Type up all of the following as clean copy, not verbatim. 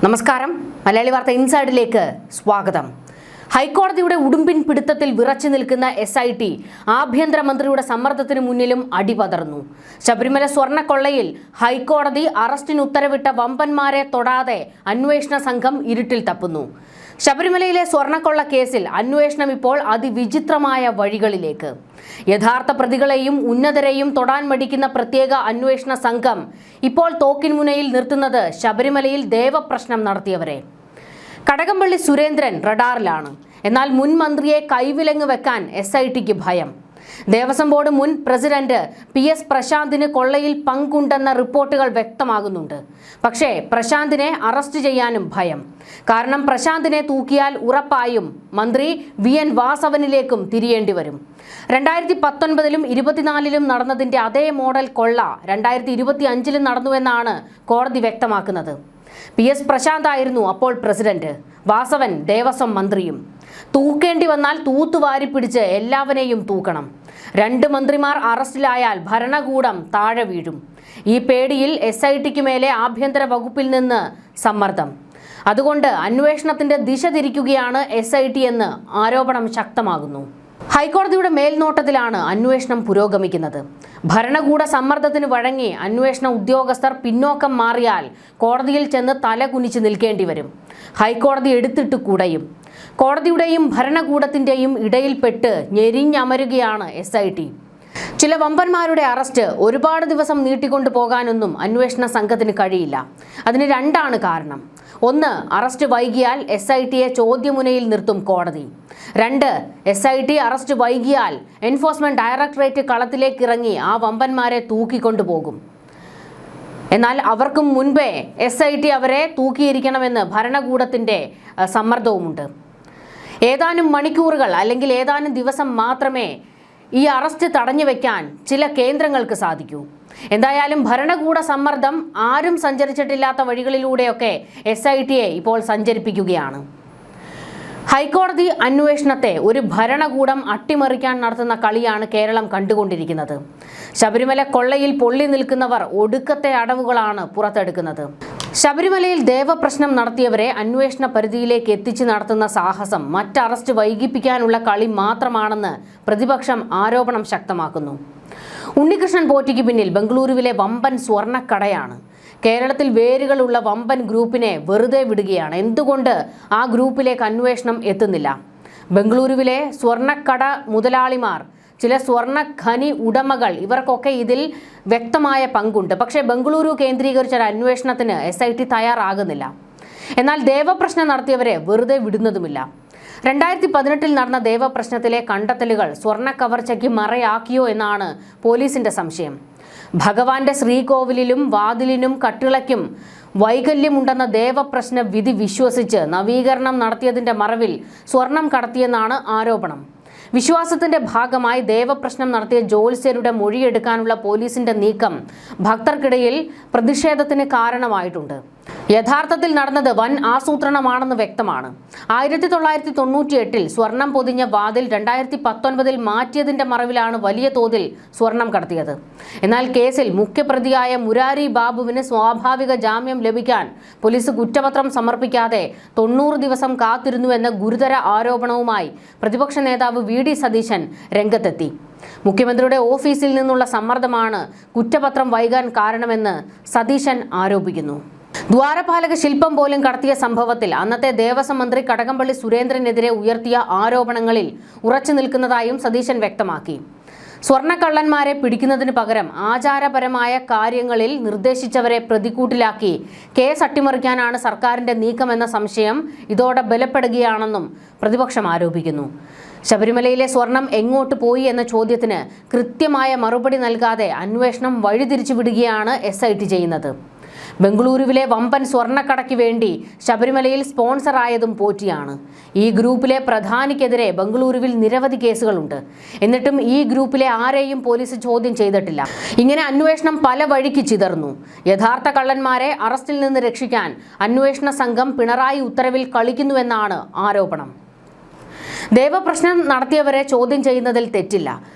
നമസ്കാരം. മലയാളി വാർത്ത ഇൻസൈഡിലേക്ക് സ്വാഗതം. ഹൈക്കോടതിയുടെ ഉടുമ്പിൻ പിടുത്തത്തിൽ വിറച്ചു നിൽക്കുന്ന SIT ആഭ്യന്തരമന്ത്രിയുടെ സമ്മർദ്ദത്തിന് മുന്നിലും അടിപതർന്നു. ശബരിമല സ്വർണ്ണക്കൊള്ളയിൽ ഹൈക്കോടതി അറസ്റ്റിന് ഉത്തരവിട്ട വമ്പന്മാരെ തൊടാതെ അന്വേഷണ സംഘം ഇരുട്ടിൽ തപ്പുന്നു. ശബരിമലയിലെ സ്വർണ്ണക്കൊള്ള കേസിൽ അന്വേഷണം ഇപ്പോൾ അതിവിചിത്രമായ വഴികളിലേക്ക്. യഥാർത്ഥ പ്രതികളെയും ഉന്നതരെയും തൊടാൻ മടിക്കുന്ന പ്രത്യേക അന്വേഷണ സംഘം ഇപ്പോൾ തോക്കിൻമുനയിൽ നിർത്തുന്നത് ശബരിമലയിൽ ദേവപ്രശ്നം നടത്തിയവരെ. കടകംപള്ളി സുരേന്ദ്രൻ റഡാറിലാണ്. എന്നാൽ മുൻ മന്ത്രിയെ കൈവിലങ്ങ് വെക്കാൻ SITക്ക് ഭയം. ദേവസ്വം ബോർഡ് മുൻ പ്രസിഡന്റ് PS പ്രശാന്തിന് കൊള്ളയിൽ പങ്കുണ്ടെന്ന റിപ്പോർട്ടുകൾ വ്യക്തമാകുന്നുണ്ട്. പക്ഷേ പ്രശാന്തിനെ അറസ്റ്റ് ചെയ്യാനും ഭയം. കാരണം പ്രശാന്തിനെ തൂക്കിയാൽ ഉറപ്പായും മന്ത്രി VN വാസവനിലേക്കും തിരിയേണ്ടി വരും. 2019-ലും 2024-ലും നടന്നതിന്റെ അതേ മോഡൽ കൊള്ള 2025-ലും നടന്നുവെന്നാണ് കോടതി വ്യക്തമാക്കുന്നത്. PS പ്രശാന്ത് ആയിരുന്നു അപ്പോൾ പ്രസിഡന്റ്, വാസവൻ ദേവസ്വം മന്ത്രിയും. തൂക്കേണ്ടി വന്നാൽ തൂത്തുവാരി പിടിച്ച് എല്ലാവരെയും തൂക്കണം. 2 മന്ത്രിമാർ അറസ്റ്റിലായാൽ ഭരണകൂടം താഴെ വീഴും. ഈ പേടിയിൽ SITക്ക് മേലെ ആഭ്യന്തര വകുപ്പിൽ നിന്ന് സമ്മർദ്ദം. അതുകൊണ്ട് അന്വേഷണത്തിന്റെ ദിശ തിരിക്കുകയാണ് SIT എന്ന് ആരോപണം ശക്തമാകുന്നു. ഹൈക്കോടതിയുടെ മേൽനോട്ടത്തിലാണ് അന്വേഷണം പുരോഗമിക്കുന്നത്. ഭരണകൂട സമ്മർദ്ദത്തിന് വഴങ്ങി അന്വേഷണ ഉദ്യോഗസ്ഥർ പിന്നോക്കം മാറിയാൽ കോടതിയിൽ ചെന്ന് തല കുനിച്ച് നിൽക്കേണ്ടി വരും. ഹൈക്കോടതി എടുത്തിട്ട് കുടയും. കോടതിയുടെയും ഭരണകൂടത്തിന്റെയും ഇടയിൽപ്പെട്ട് ഞെരിഞ്ഞമരുകയാണ് SIT. ചില വമ്പന്മാരുടെ അറസ്റ്റ് ഒരുപാട് ദിവസം നീട്ടിക്കൊണ്ടു പോകാനൊന്നും അന്വേഷണ സംഘത്തിന് കഴിയില്ല. അതിന് 2 കാരണം. 1, അറസ്റ്റ് വൈകിയാൽ SITയെ ചോദ്യമുനയിൽ നിർത്തും കോടതി. 2, SIT അറസ്റ്റ് വൈകിയാൽ എൻഫോഴ്സ്മെന്റ് ഡയറക്ടറേറ്റ് കളത്തിലേക്ക് ഇറങ്ങി ആ വമ്പന്മാരെ തൂക്കിക്കൊണ്ടുപോകും. എന്നാൽ അവർക്കും മുൻപേ SIT അവരെ തൂക്കിയിരിക്കണമെന്ന് ഭരണകൂടത്തിന്റെ സമ്മർദ്ദവുമുണ്ട്. ഏതാനും മണിക്കൂറുകൾ അല്ലെങ്കിൽ ഏതാനും ദിവസം മാത്രമേ ഈ അറസ്റ്റ് തടഞ്ഞു വെക്കാൻ ചില കേന്ദ്രങ്ങൾക്ക് സാധിക്കൂ. എന്തായാലും ഭരണകൂട സമ്മർദ്ദം ആരും സഞ്ചരിച്ചിട്ടില്ലാത്ത വഴികളിലൂടെയൊക്കെ SITയെ ഇപ്പോൾ സഞ്ചരിപ്പിക്കുകയാണ്. ഹൈക്കോടതി അന്വേഷണത്തെ ഒരു ഭരണകൂടം അട്ടിമറിക്കാൻ നടത്തുന്ന കളിയാണ് കേരളം കണ്ടുകൊണ്ടിരിക്കുന്നത്. ശബരിമല കൊള്ളയിൽ പൊള്ളി നിൽക്കുന്നവർ ഒടുക്കത്തെ അടവുകളാണ് പുറത്തെടുക്കുന്നത്. ശബരിമലയിൽ ദേവപ്രശ്നം നടത്തിയവരെ അന്വേഷണ പരിധിയിലേക്ക് എത്തിച്ച് നടത്തുന്ന സാഹസം മറ്ററസ്റ്റ് വൈകിപ്പിക്കാനുള്ള കളി മാത്രമാണെന്ന് പ്രതിപക്ഷം ആരോപണം ശക്തമാക്കുന്നു. ഉണ്ണികൃഷ്ണൻ പോറ്റിക്ക് പിന്നിൽ ബംഗളൂരുവിലെ വമ്പൻ സ്വർണ്ണക്കടയാണ്. കേരളത്തിൽ വേരുകളുള്ള വമ്പൻ ഗ്രൂപ്പിനെ വെറുതെ വിടുകയാണ്. എന്തുകൊണ്ട് ആ ഗ്രൂപ്പിലേക്ക് അന്വേഷണം എത്തുന്നില്ല? ബംഗളൂരുവിലെ സ്വർണ്ണക്കട മുതലാളിമാർ, ചില സ്വർണ്ണ ഖനി ഉടമകൾ, ഇവർക്കൊക്കെ ഇതിൽ വ്യക്തമായ പങ്കുണ്ട്. പക്ഷേ ബംഗളൂരു കേന്ദ്രീകരിച്ച അന്വേഷണത്തിന് SIT തയ്യാറാകുന്നില്ല. എന്നാൽ ദേവപ്രശ്നം നടത്തിയവരെ വെറുതെ വിടുന്നതുമില്ല. 2018-ൽ നടന്ന ദേവപ്രശ്നത്തിലെ കണ്ടെത്തലുകൾ സ്വർണ്ണ കവർച്ചയ്ക്ക് മറയാക്കിയോ എന്നാണ് പോലീസിന്റെ സംശയം. ഭഗവാന്റെ ശ്രീകോവിലിലും വാതിലിനും കട്ടിളയ്ക്കും വൈകല്യമുണ്ടെന്ന ദേവപ്രശ്ന വിധി വിശ്വസിച്ച് നവീകരണം നടത്തിയതിന്റെ മറവിൽ സ്വർണം കടത്തിയെന്നാണ് ആരോപണം. വിശ്വാസത്തിന്റെ ഭാഗമായി ദേവപ്രശ്നം നടത്തിയ ജ്യോത്സ്യരുടെ മൊഴിയെടുക്കാനുള്ള പോലീസിന്റെ നീക്കം ഭക്തർക്കിടയിൽ പ്രതിഷേധത്തിന് കാരണമായിട്ടുണ്ട്. യഥാർത്ഥത്തിൽ നടന്നത് വൻ ആസൂത്രണമാണെന്ന് വ്യക്തമാണ്. 1998-ൽ സ്വർണം പൊതിഞ്ഞ വാതിൽ 2019-ൽ മാറ്റിയതിന്റെ മറവിലാണ് വലിയ തോതിൽ സ്വർണം കടത്തിയത്. എന്നാൽ കേസിൽ മുഖ്യപ്രതിയായ മുരാരി ബാബുവിന് സ്വാഭാവിക ജാമ്യം ലഭിക്കാൻ പോലീസ് കുറ്റപത്രം സമർപ്പിക്കാതെ 90 ദിവസം കാത്തിരുന്നുവെന്ന ഗുരുതര ആരോപണവുമായി പ്രതിപക്ഷ നേതാവ് VD സതീശൻ രംഗത്തെത്തി. മുഖ്യമന്ത്രിയുടെ ഓഫീസിൽ നിന്നുള്ള സമ്മർദ്ദമാണ് കുറ്റപത്രം വൈകാൻ കാരണമെന്ന് സതീശൻ ആരോപിക്കുന്നു. ദ്വാരപാലക ശില്പം പോലും കടത്തിയ സംഭവത്തിൽ അന്നത്തെ ദേവസ്വം മന്ത്രി കടകംപള്ളി സുരേന്ദ്രനെതിരെ ഉയർത്തിയ ആരോപണങ്ങളിൽ ഉറച്ചു നിൽക്കുന്നതായും സതീശൻ വ്യക്തമാക്കി. സ്വർണ്ണക്കള്ളന്മാരെ പിടിക്കുന്നതിന് പകരം ആചാരപരമായ കാര്യങ്ങളിൽ നിർദ്ദേശിച്ചവരെ പ്രതിക്കൂട്ടിലാക്കി കേസ് അട്ടിമറിക്കാനാണ് സർക്കാരിന്റെ നീക്കമെന്ന സംശയം ഇതോടെ ബലപ്പെടുകയാണെന്നും പ്രതിപക്ഷം ആരോപിക്കുന്നു. ശബരിമലയിലെ സ്വർണം എങ്ങോട്ട് പോയി എന്ന ചോദ്യത്തിന് കൃത്യമായ മറുപടി നൽകാതെ അന്വേഷണം വഴിതിരിച്ചു വിടുകയാണ് SIT ചെയ്യുന്നത്. ബംഗളൂരുവിലെ വമ്പൻ സ്വർണ്ണക്കടയ്ക്ക് വേണ്ടി ശബരിമലയിൽ സ്പോൺസറായതും പോറ്റിയാണ്. ഈ ഗ്രൂപ്പിലെ പ്രധാനിക്കെതിരെ ബംഗളൂരുവിൽ നിരവധി കേസുകളുണ്ട്. എന്നിട്ടും ഈ ഗ്രൂപ്പിലെ ആരെയും പോലീസ് ചോദ്യം ചെയ്തിട്ടില്ല. ഇങ്ങനെ അന്വേഷണം പല വഴിക്ക് ചിതർന്നു. യഥാർത്ഥ കള്ളന്മാരെ അറസ്റ്റിൽ നിന്ന് രക്ഷിക്കാൻ അന്വേഷണ സംഘം പിണറായി ഉത്തരവിൽ കളിക്കുന്നുവെന്നാണ് ആരോപണം. ദേവപ്രശ്നം നടത്തിയവരെ ചോദ്യം ചെയ്യുന്നതിൽ തെറ്റില്ല.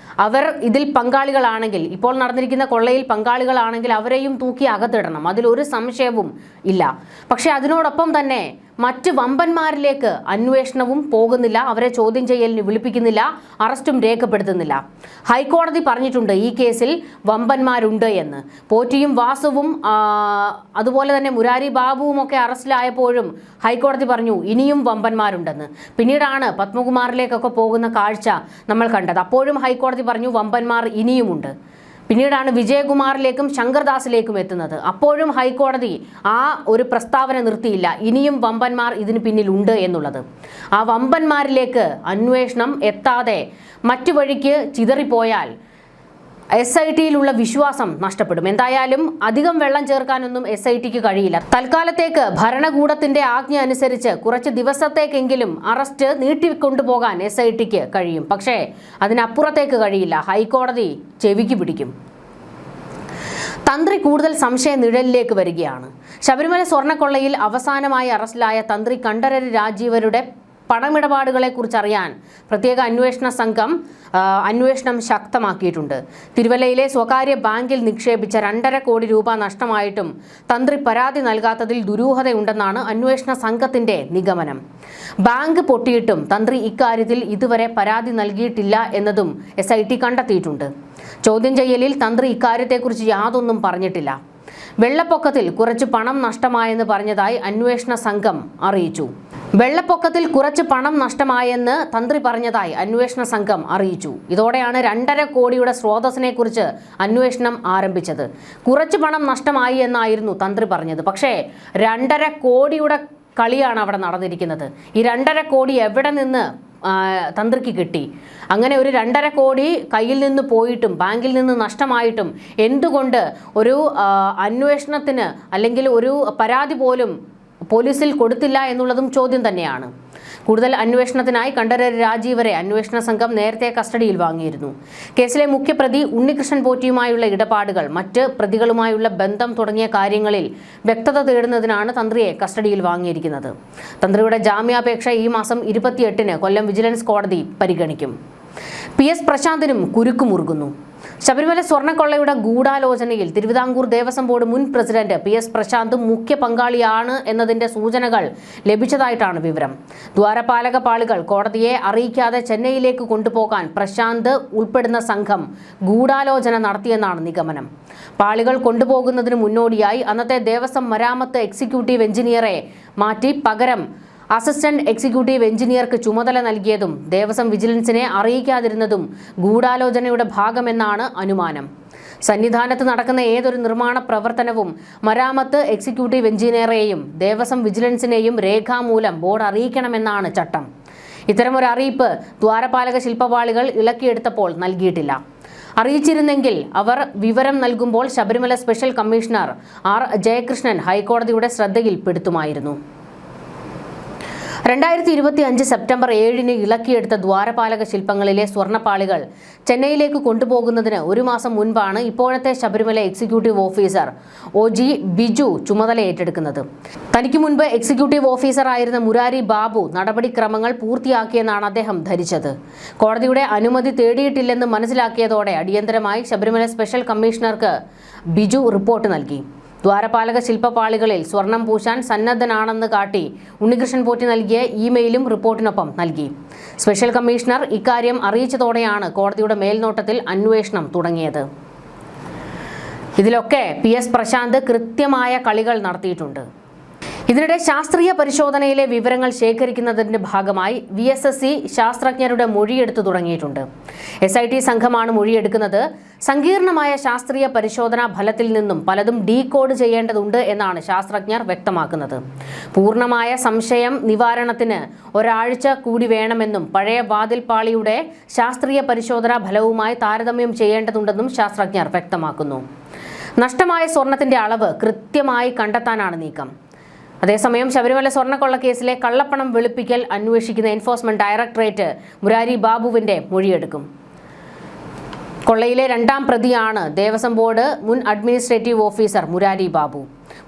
അവർ ഇതിൽ പങ്കാളികളാണെങ്കിൽ, ഇപ്പോൾ നടന്നിരിക്കുന്ന കൊള്ളയിൽ പങ്കാളികളാണെങ്കിൽ അവരെയും തൂക്കി അകത്തിടണം, അതിലൊരു സംശയവും ഇല്ല. പക്ഷേ അതിനോടൊപ്പം തന്നെ മറ്റ് വമ്പന്മാരിലേക്ക് അന്വേഷണവും പോകുന്നില്ല, അവരെ ചോദ്യം ചെയ്യലിന് വിളിപ്പിക്കുന്നില്ല, അറസ്റ്റും രേഖപ്പെടുത്തുന്നില്ല. ഹൈക്കോടതി പറഞ്ഞിട്ടുണ്ട് ഈ കേസിൽ വമ്പന്മാരുണ്ട് എന്ന്. പോറ്റിയും വാസുവും അതുപോലെ തന്നെ മുരാരി ബാബുവും ഒക്കെ അറസ്റ്റിലായപ്പോഴും ഹൈക്കോടതി പറഞ്ഞു ഇനിയും വമ്പന്മാരുണ്ടെന്ന്. പിന്നീടാണ് പത്മകുമാറിലേക്കൊക്കെ പോകുന്ന കാഴ്ച നമ്മൾ കണ്ടത്. അപ്പോഴും ഹൈക്കോടതി പറഞ്ഞു വമ്പന്മാർ ഇനിയുമുണ്ട്. പിന്നീടാണ് വിജയകുമാറിലേക്കും ശങ്കർദാസിലേക്കും എത്തുന്നത്. അപ്പോഴും ഹൈക്കോടതി ആ ഒരു പ്രസ്താവന നിർത്തിയില്ല, ഇനിയും വമ്പന്മാർ ഇതിന് പിന്നിലുണ്ട് എന്നുള്ളത്. ആ വമ്പന്മാരിലേക്ക് അന്വേഷണം എത്താതെ മറ്റു വഴിക്ക് ചിതറിപ്പോയാൽ SITയിലുള്ള വിശ്വാസം നഷ്ടപ്പെടും. എന്തായാലും അധികം വെള്ളം ചേർക്കാനൊന്നും SITക്ക് കഴിയില്ല. തൽക്കാലത്തേക്ക് ഭരണകൂടത്തിന്റെ ആജ്ഞ അനുസരിച്ച് കുറച്ച് ദിവസത്തേക്കെങ്കിലും അറസ്റ്റ് നീട്ടിക്കൊണ്ടുപോകാൻ SITക്ക് കഴിയും. പക്ഷേ അതിനപ്പുറത്തേക്ക് കഴിയില്ല. ഹൈക്കോടതി ചെവിക്ക് പിടിക്കും. തന്ത്രി കൂടുതൽ സംശയ നിഴലിലേക്ക് വരികയാണ്. ശബരിമല സ്വർണ്ണക്കൊള്ളയിൽ അവസാനമായി അറസ്റ്റിലായ തന്ത്രി കണ്ഠരര് രാജീവരുടെ പണമിടപാടുകളെക്കുറിച്ച് അറിയാൻ പ്രത്യേക അന്വേഷണ സംഘം അന്വേഷണം ശക്തമാക്കിയിട്ടുണ്ട്. തിരുവല്ലയിലെ സ്വകാര്യ ബാങ്കിൽ നിക്ഷേപിച്ച 2.5 കോടി രൂപ നഷ്ടമായിട്ടും തന്ത്രി പരാതി നൽകാത്തതിൽ ദുരൂഹതയുണ്ടെന്നാണ് അന്വേഷണ സംഘത്തിന്റെ നിഗമനം. ബാങ്ക് പൊട്ടിയിട്ടും തന്ത്രി ഇക്കാര്യത്തിൽ ഇതുവരെ പരാതി നൽകിയിട്ടില്ല എന്നതും SIT കണ്ടെത്തിയിട്ടുണ്ട്. ചോദ്യം ചെയ്യലിൽ തന്ത്രി ഇക്കാര്യത്തെക്കുറിച്ച് യാതൊന്നും പറഞ്ഞിട്ടില്ല. വെള്ളപ്പൊക്കത്തിൽ കുറച്ച് പണം നഷ്ടമായെന്ന് പറഞ്ഞതായി അന്വേഷണ സംഘം അറിയിച്ചു. വെള്ളപ്പൊക്കത്തിൽ കുറച്ച് പണം നഷ്ടമായെന്ന് തന്ത്രി പറഞ്ഞതായി അന്വേഷണ സംഘം അറിയിച്ചു. ഇതോടെയാണ് 2.5 കോടിയുടെ സ്രോതസ്സിനെ കുറിച്ച് അന്വേഷണം ആരംഭിച്ചത്. കുറച്ച് പണം നഷ്ടമായി എന്നായിരുന്നു തന്ത്രി പറഞ്ഞത്. പക്ഷേ 2.5 കോടിയുടെ കളിയാണ് അവിടെ നടന്നിരിക്കുന്നത്. ഈ 2.5 കോടി എവിടെ നിന്ന് തന്ത്രിക്ക് കിട്ടി? അങ്ങനെ ഒരു 2.5 കോടി കയ്യിൽ നിന്ന് പോയിട്ടും ബാങ്കിൽ നിന്ന് നഷ്ടമായിട്ടും എന്തുകൊണ്ട് ഒരു അന്വേഷണത്തിന് അല്ലെങ്കിൽ ഒരു പരാതി പോലും പോലീസിൽ കൊടുത്തില്ല എന്നുള്ളതും ചോദ്യം തന്നെയാണ്. കൂടുതൽ അന്വേഷണത്തിനായി കണ്ഠരര് രാജീവരെ അന്വേഷണ സംഘം നേരത്തെ കസ്റ്റഡിയിൽ വാങ്ങിയിരുന്നു. കേസിലെ മുഖ്യപ്രതി ഉണ്ണികൃഷ്ണൻ പോറ്റിയുമായുള്ള ഇടപാടുകൾ, മറ്റ് പ്രതികളുമായുള്ള ബന്ധം തുടങ്ങിയ കാര്യങ്ങളിൽ വ്യക്തത തേടുന്നതിനാണ് തന്ത്രിയെ കസ്റ്റഡിയിൽ വാങ്ങിയിരിക്കുന്നത്. തന്ത്രിയുടെ ജാമ്യാപേക്ഷ ഈ മാസം 28-ന് കൊല്ലം വിജിലൻസ് കോടതി പരിഗണിക്കും. PS പ്രശാന്തിനും കുരുക്കുമുറുകുന്നു. ശബരിമല സ്വർണ്ണക്കൊള്ളയുടെ ഗൂഢാലോചനയിൽ തിരുവിതാംകൂർ ദേവസ്വം ബോർഡ് മുൻ പ്രസിഡന്റ് PS പ്രശാന്ത് മുഖ്യ പങ്കാളിയാണ് എന്നതിന്റെ സൂചനകൾ ലഭിച്ചതായിട്ടാണ് വിവരം. ദ്വാരപാലക പാളികൾ കോടതിയെ അറിയിക്കാതെ ചെന്നൈയിലേക്ക് കൊണ്ടുപോകാൻ പ്രശാന്ത് ഉൾപ്പെടുന്ന സംഘം ഗൂഢാലോചന നടത്തിയെന്നാണ് നിഗമനം. പാളികൾ കൊണ്ടുപോകുന്നതിന് മുന്നോടിയായി അന്നത്തെ ദേവസ്വം മരാമത്ത് എക്സിക്യൂട്ടീവ് എഞ്ചിനീയറെ മാറ്റി പകരം അസിസ്റ്റന്റ് എക്സിക്യൂട്ടീവ് എഞ്ചിനീയർക്ക് ചുമതല നൽകിയതും ദേവസ്വം വിജിലൻസിനെ അറിയിക്കാതിരുന്നതും ഗൂഢാലോചനയുടെ ഭാഗമെന്നാണ് അനുമാനം. സന്നിധാനത്ത് നടക്കുന്ന ഏതൊരു നിർമ്മാണ പ്രവർത്തനവും മരാമത്ത് എക്സിക്യൂട്ടീവ് എഞ്ചിനീയറെയും ദേവസ്വം വിജിലൻസിനെയും രേഖാമൂലം ബോർഡ് അറിയിക്കണമെന്നാണ് ചട്ടം. ഇത്തരമൊരു അറിയിപ്പ് ദ്വാരപാലക ശില്പപാളികൾ ഇളക്കിയെടുത്തപ്പോൾ നൽകിയിട്ടില്ല. അറിയിച്ചിരുന്നെങ്കിൽ അവർ വിവരം നൽകുമ്പോൾ Sabarimala special commissioner R Jayakrishnan ഹൈക്കോടതിയുടെ ശ്രദ്ധയിൽപ്പെടുത്തുമായിരുന്നു. 2025 സെപ്റ്റംബർ 7-ന് ഇളക്കിയെടുത്ത ദ്വാരപാലക ശില്പങ്ങളിലെ സ്വർണ്ണപ്പാളികൾ ചെന്നൈയിലേക്ക് കൊണ്ടുപോകുന്നതിന് ഒരു മാസം മുൻപാണ് ഇപ്പോഴത്തെ Sabarimala executive officer OG Biju ചുമതല ഏറ്റെടുക്കുന്നത്. തനിക്ക് മുൻപ് എക്സിക്യൂട്ടീവ് ഓഫീസറായിരുന്ന മുരാരി ബാബു നടപടിക്രമങ്ങൾ പൂർത്തിയാക്കിയെന്നാണ് അദ്ദേഹം ധരിച്ചത്. കോടതിയുടെ അനുമതി തേടിയിട്ടില്ലെന്ന് മനസ്സിലാക്കിയതോടെ അടിയന്തരമായി ശബരിമല സ്പെഷ്യൽ കമ്മീഷണർക്ക് ബിജു റിപ്പോർട്ട് നൽകി. ദ്വാരപാലക ശില്പപാളികളിൽ സ്വർണം പൂശാൻ സന്നദ്ധനാണെന്ന് കാട്ടി ഉണ്ണികൃഷ്ണൻ പോറ്റി നൽകിയ ഇമെയിലും റിപ്പോർട്ടിനൊപ്പം നൽകി. സ്പെഷ്യൽ കമ്മീഷണർ ഇക്കാര്യം അറിയിച്ചതോടെയാണ് കോടതിയുടെ മേൽനോട്ടത്തിൽ അന്വേഷണം തുടങ്ങിയത്. ഇതിലൊക്കെ PS പ്രശാന്ത് കൃത്യമായ കളികൾ നടത്തിയിട്ടുണ്ട്. ഇതിനിടെ ശാസ്ത്രീയ പരിശോധനയിലെ വിവരങ്ങൾ ശേഖരിക്കുന്നതിന്റെ ഭാഗമായി VSSC ശാസ്ത്രജ്ഞരുടെ മൊഴിയെടുത്തു തുടങ്ങിയിട്ടുണ്ട്. SIT സംഘമാണ് മൊഴിയെടുക്കുന്നത്. സങ്കീർണമായ ശാസ്ത്രീയ പരിശോധനാ ഫലത്തിൽ നിന്നും പലതും ഡീകോഡ് ചെയ്യേണ്ടതുണ്ട് എന്നാണ് ശാസ്ത്രജ്ഞർ വ്യക്തമാക്കുന്നത്. പൂർണ്ണമായ സംശയം നിവാരണത്തിന് ഒരാഴ്ച കൂടി വേണമെന്നും പഴയ വാതിൽപ്പാളിയുടെ ശാസ്ത്രീയ പരിശോധനാ ഫലവുമായി താരതമ്യം ചെയ്യേണ്ടതുണ്ടെന്നും ശാസ്ത്രജ്ഞർ വ്യക്തമാക്കുന്നു. നഷ്ടമായ സ്വർണത്തിന്റെ അളവ് കൃത്യമായി കണ്ടെത്താനാണ് നീക്കം. അതേസമയം ശബരിമല സ്വർണ്ണക്കൊള്ള കേസിലെ കള്ളപ്പണം വെളുപ്പിക്കൽ അന്വേഷിക്കുന്ന എൻഫോഴ്സ്മെന്റ് ഡയറക്ടറേറ്റ് മുരാരി ബാബുവിന്റെ മൊഴിയെടുക്കും. കൊള്ളയിലെ 2ാം പ്രതിയാണ് ദേവസ്വം ബോർഡ് മുൻ അഡ്മിനിസ്ട്രേറ്റീവ് ഓഫീസർ മുരാരി ബാബു.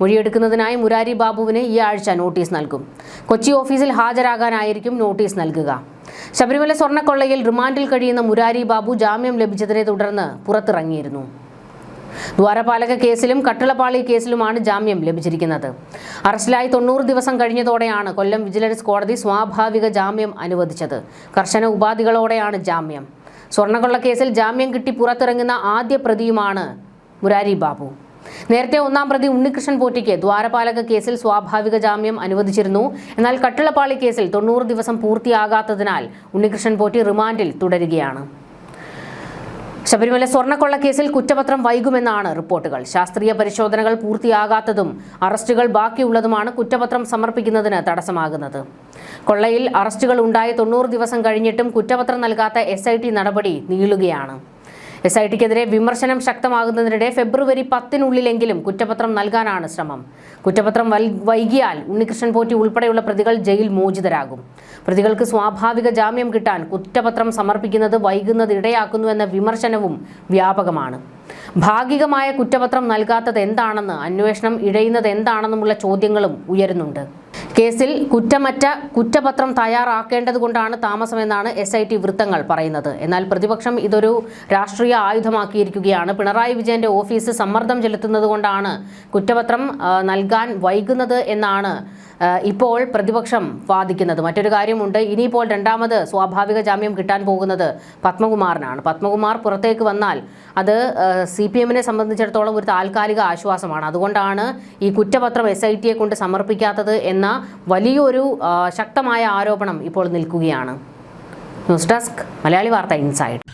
മൊഴിയെടുക്കുന്നതിനായി മുരാരി ബാബുവിന് ഈ ആഴ്ച നോട്ടീസ് നൽകും. കൊച്ചി ഓഫീസിൽ ഹാജരാകാനായിരിക്കും നോട്ടീസ് നൽകുക. ശബരിമല സ്വർണ്ണക്കൊള്ളയിൽ റിമാൻഡിൽ കഴിയുന്ന മുരാരി ബാബു ജാമ്യം ലഭിച്ചതിനെ തുടർന്ന് പുറത്തിറങ്ങിയിരുന്നു. ദ്വാരപാലക കേസിലും കട്ടിളപ്പാളി കേസിലുമാണ് ജാമ്യം ലഭിച്ചിരിക്കുന്നത്. അറസ്റ്റിലായി 90 ദിവസം കഴിഞ്ഞതോടെയാണ് കൊല്ലം വിജിലൻസ് കോടതി സ്വാഭാവിക ജാമ്യം അനുവദിച്ചത്. കർശന ഉപാധികളോടെയാണ് ജാമ്യം. സ്വർണ്ണക്കൊള്ള കേസിൽ ജാമ്യം കിട്ടി പുറത്തിറങ്ങുന്ന ആദ്യ പ്രതിയുമാണ് മുരാരി ബാബു. നേരത്തെ ഒന്നാം പ്രതി ഉണ്ണികൃഷ്ണൻ പോറ്റിക്ക് ദ്വാരപാലക കേസിൽ സ്വാഭാവിക ജാമ്യം അനുവദിച്ചിരുന്നു. എന്നാൽ കട്ടിളപ്പാളി കേസിൽ 90 ദിവസം പൂർത്തിയാകാത്തതിനാൽ ഉണ്ണികൃഷ്ണൻ പോറ്റി റിമാൻഡിൽ തുടരുകയാണ്. ശബരിമല സ്വർണ്ണക്കൊള്ള കേസിൽ കുറ്റപത്രം വൈകുമെന്നാണ് റിപ്പോർട്ടുകൾ. ശാസ്ത്രീയ പരിശോധനകൾ പൂർത്തിയാകാത്തതും അറസ്റ്റുകൾ ബാക്കിയുള്ളതുമാണ് കുറ്റപത്രം സമർപ്പിക്കുന്നതിന് തടസ്സമാകുന്നത്. കൊള്ളയിൽ അറസ്റ്റുകൾ ഉണ്ടായി 90 ദിവസം കഴിഞ്ഞിട്ടും കുറ്റപത്രം നൽകാത്ത SIT നടപടി നീളുകയാണ്. SITക്കെതിരെ വിമർശനം ശക്തമാകുന്നതിനിടെ ഫെബ്രുവരി 10-നുള്ളിലെങ്കിലും കുറ്റപത്രം നൽകാനാണ് ശ്രമം. കുറ്റപത്രം വൈകിയാൽ ഉണ്ണികൃഷ്ണൻ പോറ്റി ഉൾപ്പെടെയുള്ള പ്രതികൾ ജയിൽ മോചിതരാകും. പ്രതികൾക്ക് സ്വാഭാവിക ജാമ്യം കിട്ടാൻ കുറ്റപത്രം സമർപ്പിക്കുന്നത് വൈകുന്നത് ഇടയാക്കുന്നുവെന്ന വിമർശനവും വ്യാപകമാണ്. ഭാഗികമായ കുറ്റപത്രം നൽകാത്തത് എന്താണെന്ന്, അന്വേഷണം ഇഴയുന്നത് എന്താണെന്നുമുള്ള ചോദ്യങ്ങളും ഉയരുന്നുണ്ട്. കേസിൽ കുറ്റമറ്റ കുറ്റപത്രം തയ്യാറാക്കേണ്ടതുകൊണ്ടാണ് താമസമെന്നാണ് SIT വൃത്തങ്ങൾ പറയുന്നത്. എന്നാൽ പ്രതിപക്ഷം ഇതൊരു രാഷ്ട്രീയ ആയുധമാക്കിയിരിക്കുകയാണ്. പിണറായി വിജയന്റെ ഓഫീസ് സമ്മർദ്ദം ചെലുത്തുന്നതുകൊണ്ടാണ് കുറ്റപത്രം നൽകാൻ വൈകുന്നത് എന്നാണ് ഇപ്പോൾ പ്രതിപക്ഷം വാദിക്കുന്നത്. മറ്റൊരു കാര്യമുണ്ട്. ഇനിയിപ്പോൾ രണ്ടാമത് സ്വാഭാവിക ജാമ്യം കിട്ടാൻ പോകുന്നത് പത്മകുമാറിനാണ്. പത്മകുമാർ പുറത്തേക്ക് വന്നാൽ അത് CPMനെ സംബന്ധിച്ചിടത്തോളം ഒരു താൽക്കാലിക ആശ്വാസമാണ്. അതുകൊണ്ടാണ് ഈ കുറ്റപത്രം SITയെ കൊണ്ട് സമർപ്പിക്കാത്തത് എന്ന വലിയൊരു ശക്തമായ ആരോപണം ഇപ്പോൾ നിൽക്കുകയാണ്. ന്യൂസ് ഡെസ്ക്, മലയാളി വാർത്ത ഇൻസൈഡ്.